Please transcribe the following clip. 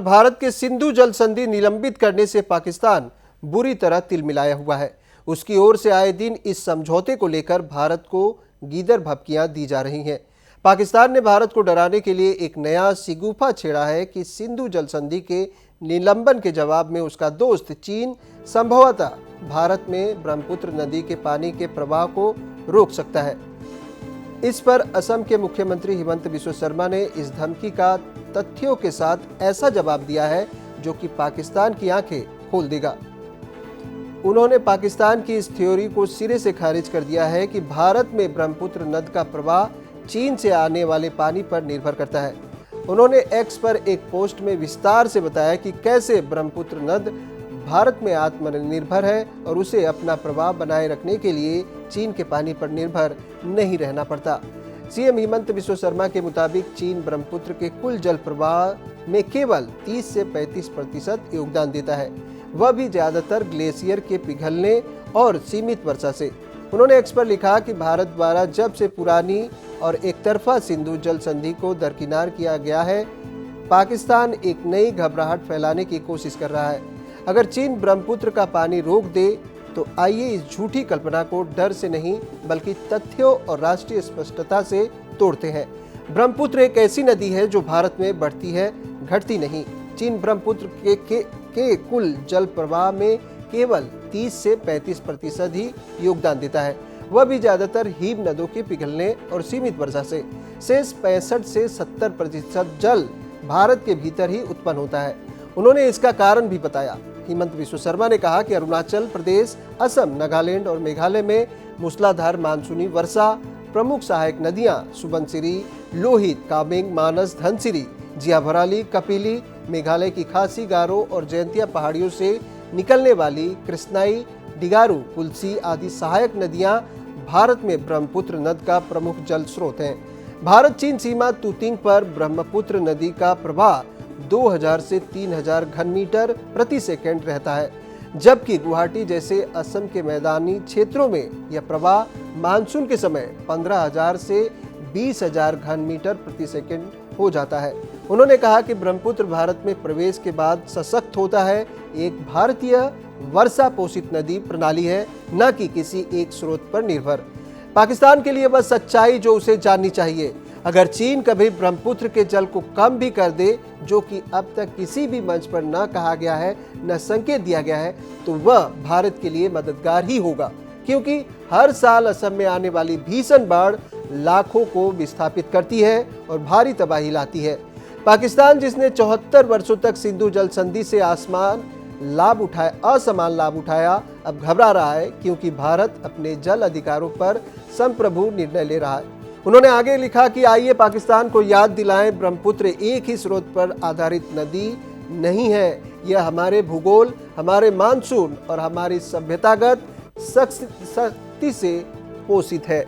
भारत के सिंधु जल संधि निलंबित करने से पाकिस्तान बुरी तरह तिलमिलाया हुआ है। उसकी ओर से आए दिन इस समझौते को लेकर भारत को गीदड़ भभकियां दी जा रही हैं। पाकिस्तान ने भारत को डराने के लिए एक नया शिगूफा छेड़ा है कि सिंधु जल संधि के निलंबन के जवाब में उसका दोस्त चीन संभवतः भारत में ब्रह्मपुत्र नदी के पानी के प्रवाह को रोक सकता है। इस पर असम के मुख्यमंत्री हिमंत बिस्वा शर्मा ने इस धमकी का तथ्यों के साथ ऐसा जवाब दिया है जो कि पाकिस्तान की आंखें खोल देगा। उन्होंने पाकिस्तान की इस थ्योरी को सिरे से खारिज कर दिया है कि भारत में ब्रह्मपुत्र नद का प्रवाह चीन से आने वाले पानी पर निर्भर करता है। उन्होंने एक्स पर एक पोस्ट में विस्तार से बताया कि कैसे ब्रह्मपुत्र नद भारत में आत्मनिर्भर है और उसे अपना प्रभाव बनाए रखने के लिए चीन के पानी पर निर्भर नहीं रहना पड़ता। सीएम हिमंत बिस्वा शर्मा के मुताबिक चीन ब्रह्मपुत्र के कुल जल प्रवाह में केवल 30 से 35% योगदान देता है, वह भी ज्यादातर ग्लेशियर के पिघलने और सीमित वर्षा से। उन्होंने एक्स पर लिखा कि भारत द्वारा जब से पुरानी और एक तरफा सिंधु जल संधि को दरकिनार किया गया है, पाकिस्तान एक नई घबराहट फैलाने की कोशिश कर रहा है। अगर चीन ब्रह्मपुत्र का पानी रोक दे तो आइए इस झूठी कल्पना को डर से नहीं बल्कि तथ्यों और राष्ट्रीय स्पष्टता से तोड़ते हैं। ब्रह्मपुत्र एक ऐसी नदी है जो भारत में बढ़ती है, घटती नहीं। चीन ब्रह्मपुत्र के कुल जल प्रवाह में केवल 30 से 35% ही योगदान देता है, वह भी ज्यादातर हिम नदों के पिघलने और सीमित वर्षा से। शेष 65 से 70% जल भारत के भीतर ही उत्पन्न होता है। उन्होंने इसका कारण भी बताया। हिमंत बिस्वा शर्मा ने कहा कि अरुणाचल प्रदेश, असम, नागालैंड और मेघालय में मूसलाधार मानसूनी वर्षा, प्रमुख सहायक नदियां सुबनसिरी, लोहित, कामेंग, मानस, धनसिरी, जियाभराली, कपिली, मेघालय की खासी, गारो और जयंतिया पहाड़ियों से निकलने वाली कृष्णाई, डिगारू, कुल्सी आदि सहायक नदियां भारत में ब्रह्मपुत्र नद का प्रमुख जल स्रोत हैं। भारत चीन सीमा तुतिंग पर ब्रह्मपुत्र नदी का प्रवाह 2000 से 3000 घन मीटर प्रति सेकंड रहता है, जबकि गुवाहाटी जैसे असम के मैदानी क्षेत्रों में यह प्रवाह मानसून के समय 15000 से 20000 घन मीटर प्रति सेकंड हो जाता है। उन्होंने कहा कि ब्रह्मपुत्र भारत में प्रवेश के बाद सशक्त होता है, एक भारतीय वर्षा पोषित नदी प्रणाली है, न कि किसी एक स्रोत पर निर्भर। पाकिस्तान के लिए वह सच्चाई जो उसे जाननी चाहिए। अगर चीन कभी ब्रह्मपुत्र के जल को कम भी कर दे, जो कि अब तक किसी भी मंच पर न कहा गया है, न संकेत दिया गया है, तो वह भारत के लिए मददगार ही होगा, क्योंकि हर साल असम में आने वाली भीषण बाढ़ लाखों को विस्थापित करती है और भारी तबाही लाती है। पाकिस्तान जिसने 74 वर्षों तक सिंधु जल संधि से असमान लाभ उठाया, अब घबरा रहा है, क्योंकि भारत अपने जल अधिकारों पर संप्रभु निर्णय ले रहा है। उन्होंने आगे लिखा कि आइए पाकिस्तान को याद दिलाएं, ब्रह्मपुत्र एक ही स्रोत पर आधारित नदी नहीं है, यह हमारे भूगोल, हमारे मानसून और हमारी सभ्यतागत शक्ति से पोषित है।